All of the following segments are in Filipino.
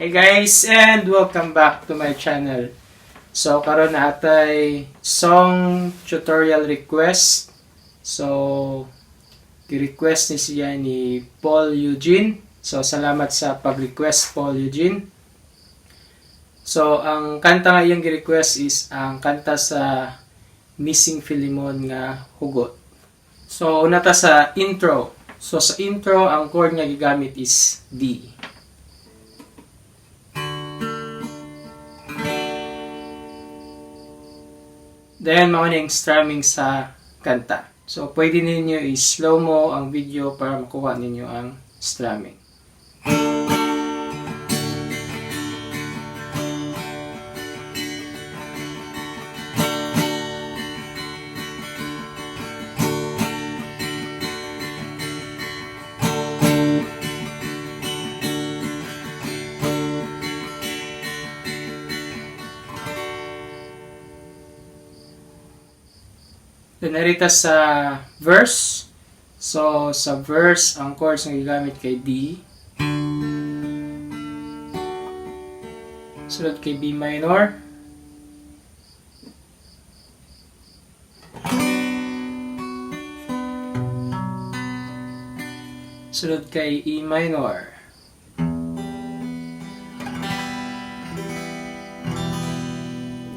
Hey guys, and welcome back to my channel. So, karon na atay song tutorial request. So, gi-request ni siya ni Paul Eugene. So, salamat sa pag-request, Paul Eugene. So, ang kanta nga iyang gi-request is ang kanta sa Missing Filemon nga Hugot. So, una ta sa intro. So, sa intro, ang chord nga gigamit is D. Then, mauna yung strumming sa kanta. So, pwede ninyo i-slow mo ang video para makuha ninyo ang strumming. Then, narita sa verse. So, sa verse, ang chords na gigamit kay D. Sunod kay B minor. Sunod kay E minor.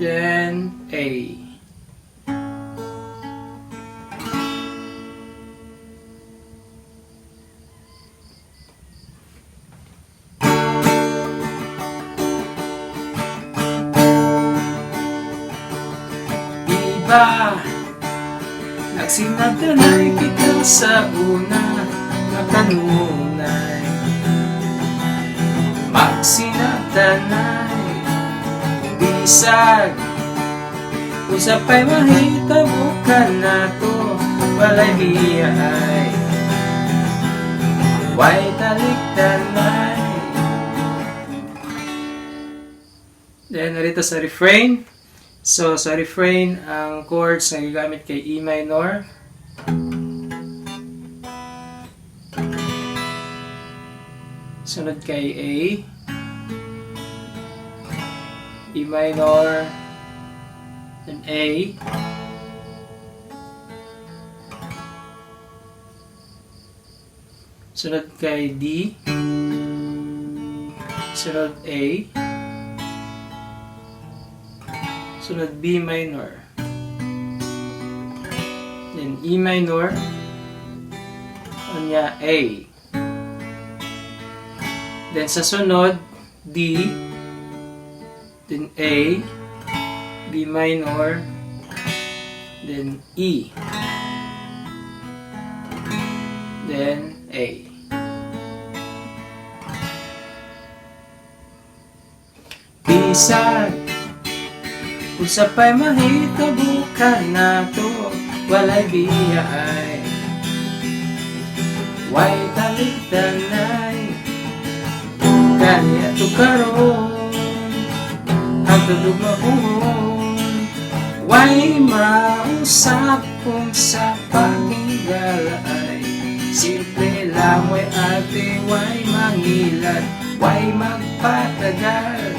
Then, A. Nagsinagdanay kita sa una na kanunay, magsinagdanay bisag usapay mahitabukan nato walay biyay way talikdanay. Then narito sa refrain. So, sa refrain, ang chords na gigamit kay E minor. Sunod kay A. E minor. Then A. Sunod kay D. Sunod A. Sunod B minor. Then E minor. Kanya A. Then sa sunod, D. Then A. B minor. Then E. Then A. Bisag usapay mahitabukan nato walay biyay way talikdanay kanya to karon ang tulugmaon way mausap kung sa paghigalay simple lang way ate way mangilan way magpatagal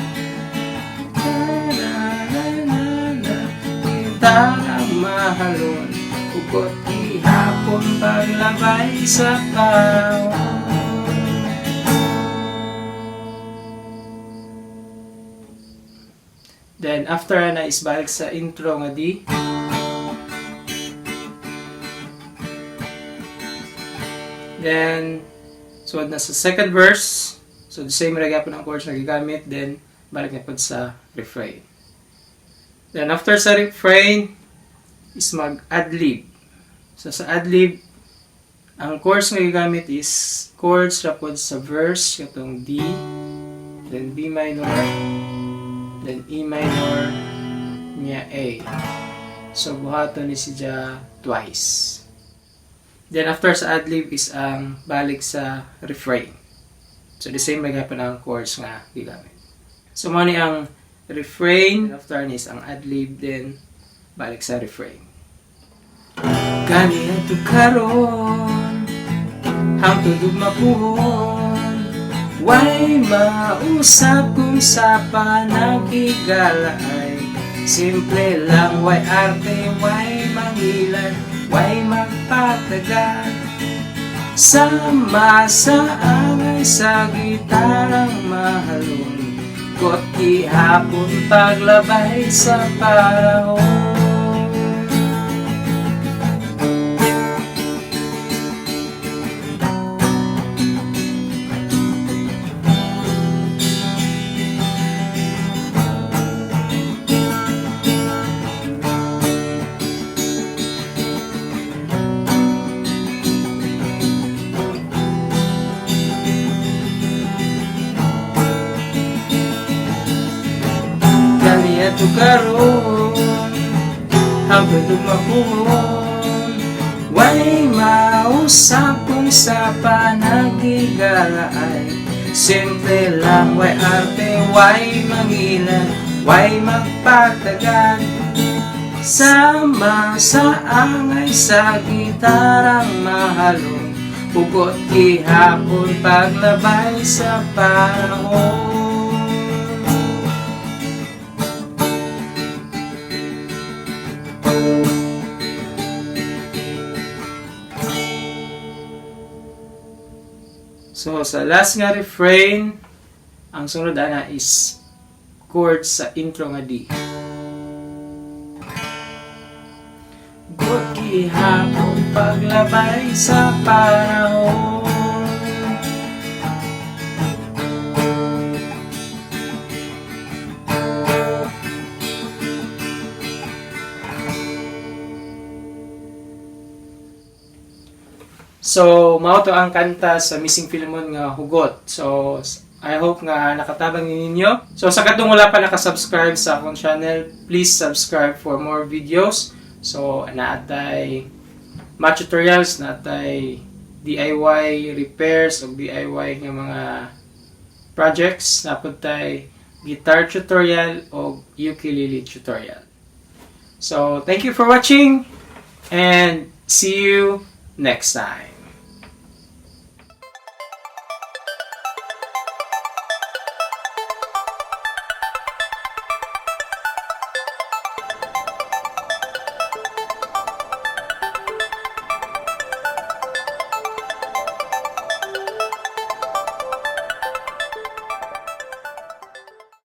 ang mahalon Hugot ihapon paglabay sa taon. Then after na is balik sa intro nga D. Then so na sa second verse, so the same ra gyapon ang chords na gigamit, then balik na pud sa refrain. Then after sa refrain is mag-adlib. So sa adlib, ang chords nga gigamit is chords rapod sa verse katong D, then B minor, then E minor, niya A. So buhaton ni siya twice. Then after sa adlib is ang balik sa refrain. So the same magyapon ang chords nga gigamit. So mo ni ang refrain, after is ang adlib, then balik sa refrain. Ganito karon, hang tudog mapuhon, Way mausap kung sa panagigala ay simple lang, way arte, way mangilan, way magpatagal. Sama sa angay sa gitarang mahalon, kot ihapon paglabay sa parahon. Ito karon hanggang lumakuhon, way mausap kung sa panagigala ay simple lang, way arte, way mangilan, way magpatagal. Sama sa angay sa gitarang mahalon, hugot ihapon paglabay sa panahon. So, sa last nga refrain, ang sunod ana is chord sa intro nga D. Hugot ihapon paglabay sa panahon. So, mao to ang kanta sa Missing Filemon nga Hugot. So, I hope nga nakatabang ninyo. So, sa katong wala pa nakasubscribe sa akong channel, please subscribe for more videos. So, naatay mga tutorials, naatay DIY repairs o DIY nga mga projects, napuntay guitar tutorial o ukulele tutorial. So, thank you for watching and see you next time.